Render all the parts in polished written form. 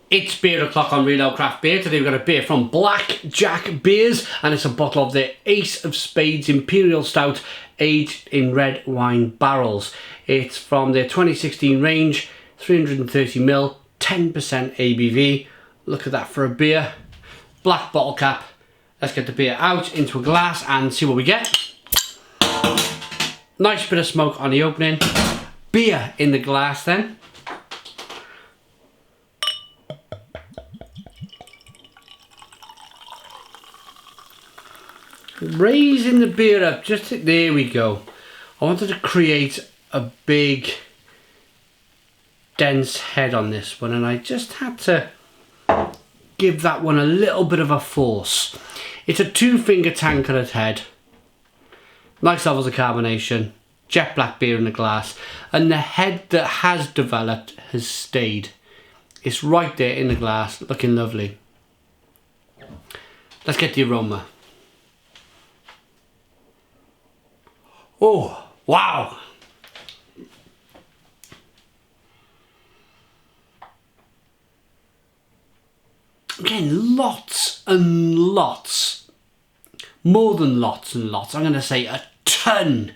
It's Beer O'Clock on Real Ale Craft Beer. Today we've got a beer from Black Jack Beers, and it's a bottle of the Ace of Spades Imperial Stout, aged in red wine barrels. It's from their 2016 range, 330ml, 10% ABV. Look at that for a beer. Black bottle cap. Let's get the beer out into a glass and see what we get. Nice bit of smoke on the opening. Beer in the glass then. Raising the beer up, there we go. I wanted to create a big dense head on this one, and I just had to give that one a little bit of a force. It's a 2-finger tankered head, nice levels of carbonation, jet black beer in the glass, and the head that has developed has stayed. It's right there in the glass, looking lovely. Let's get the aroma. Oh, wow! Again, lots and lots, more than lots and lots, I'm going to say a ton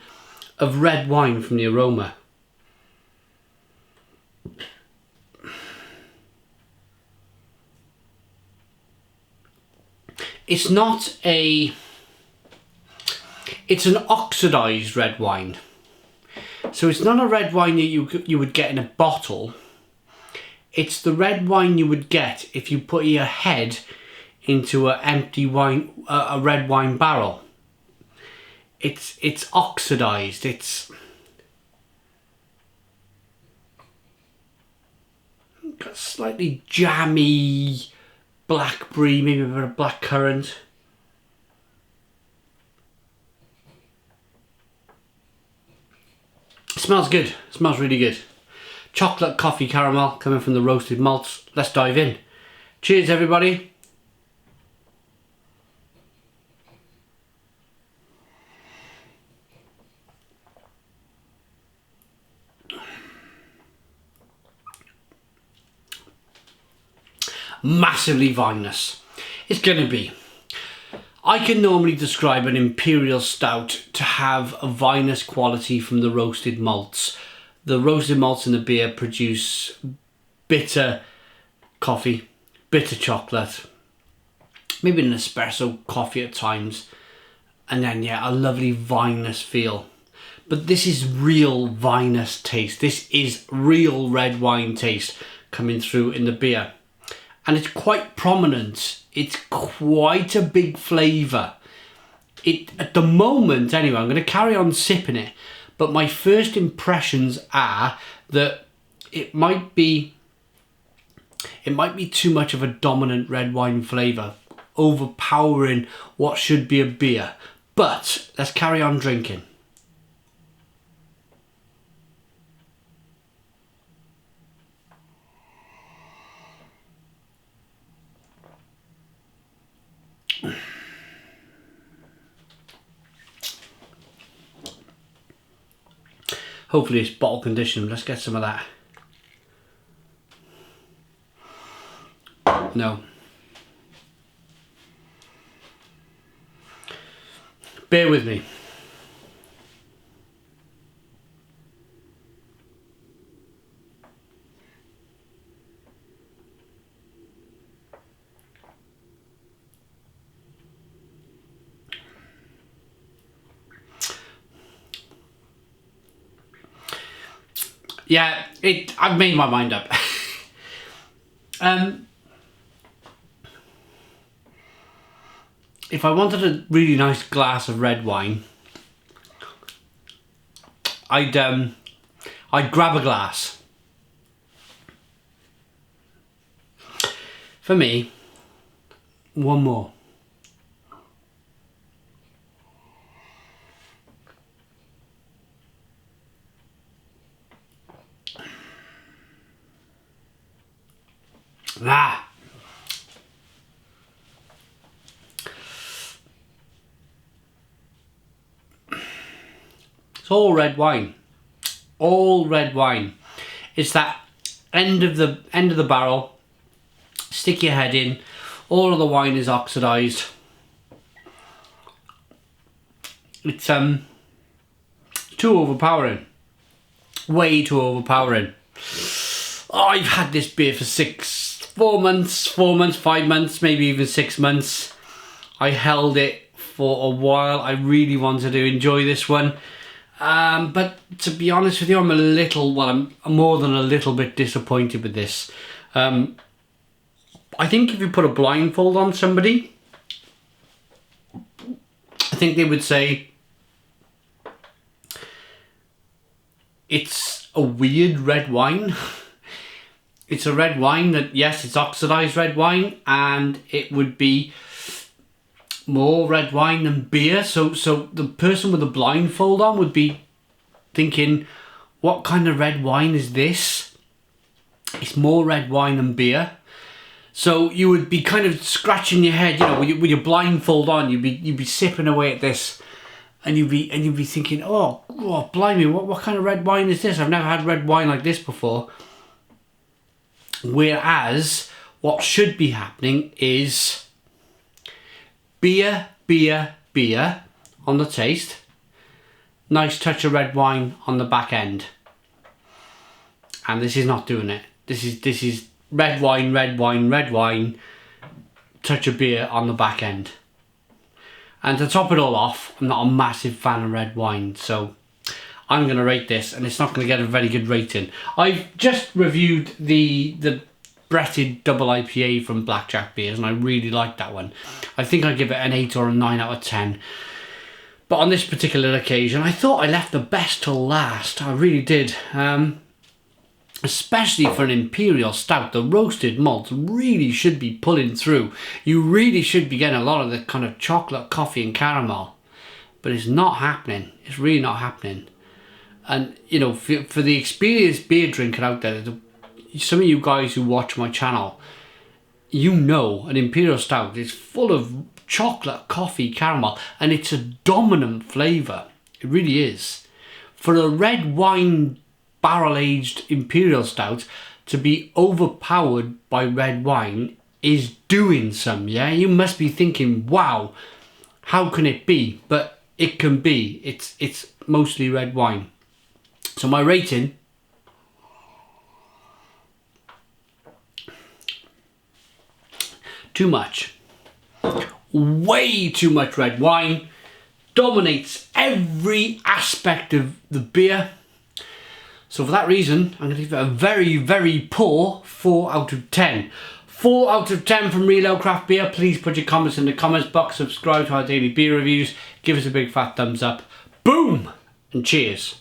of red wine from the aroma. It's not a... It's an oxidized red wine. So it's not a red wine that you would get in a bottle. It's the red wine you would get if you put your head into an empty wine, a red wine barrel. It's oxidized. It's got slightly jammy blackberry, maybe a bit of blackcurrant. Smells good, smells really good. Chocolate, coffee, caramel coming from the roasted malts. Let's dive in. Cheers everybody. Massively vinous. It's gonna be. I can normally describe an Imperial Stout to have a vinous quality from the roasted malts. The roasted malts in the beer produce bitter coffee, bitter chocolate, maybe an espresso coffee at times, and then yeah, a lovely vinous feel. But this is real vinous taste. This is real red wine taste coming through in the beer. And it's quite prominent. It's quite a big flavour. At the moment, anyway, I'm going to carry on sipping it, but my first impressions are that it might be too much of a dominant red wine flavour, overpowering what should be a beer. But let's carry on drinking. Hopefully it's bottle conditioned. Let's get some of that. No. Bear with me. Yeah, I've made my mind up. If I wanted a really nice glass of red wine, I'd grab a glass. For me, one more. Ah. It's all red wine. All red wine. It's that end of the barrel, Stick your head in. All of the wine is oxidized. It's too overpowering. Way too overpowering. Oh, I've had this beer for 4 months, 5 months, maybe even 6 months. I held it for a while. I really wanted to enjoy this one. But to be honest with you, I'm I'm more than a little bit disappointed with this. I think if you put a blindfold on somebody, I think they would say it's a weird red wine. It's a red wine that, yes, it's oxidized red wine, and it would be more red wine than beer. So the person with a blindfold on would be thinking, what kind of red wine is this? It's more red wine than beer. So you would be kind of scratching your head, you know, with your blindfold on. You'd be sipping away at this, and you'd be thinking, oh blimey, what kind of red wine is this? I've never had red wine like this before. Whereas what should be happening is beer on the taste, nice touch of red wine on the back end, and this is not doing it. This is red wine, touch of beer on the back end. And to top it all off, I'm not a massive fan of red wine, so I'm going to rate this, and it's not going to get a very good rating. I've just reviewed the Bretted double IPA from Blackjack Beers, and I really like that one. I think I give it an 8 or a 9 out of 10. But on this particular occasion, I thought I left the best till last. I really did. Especially for an Imperial Stout, the roasted malts really should be pulling through. You really should be getting a lot of the kind of chocolate, coffee and caramel. But it's not happening. It's really not happening. And, you know, for the experienced beer drinker out there, some of you guys who watch my channel, you know an Imperial Stout is full of chocolate, coffee, caramel, and it's a dominant flavour. It really is. For a red wine barrel-aged Imperial Stout to be overpowered by red wine is doing some, yeah? You must be thinking, wow, how can it be? But it can be. It's mostly red wine. So my rating, too much. Way too much red wine. Dominates every aspect of the beer. So for that reason, I'm going to give it a very, very poor 4 out of 10. 4 out of 10 from Real Ale Craft Beer. Please put your comments in the comments box. Subscribe to our daily beer reviews. Give us a big fat thumbs up. Boom! And cheers.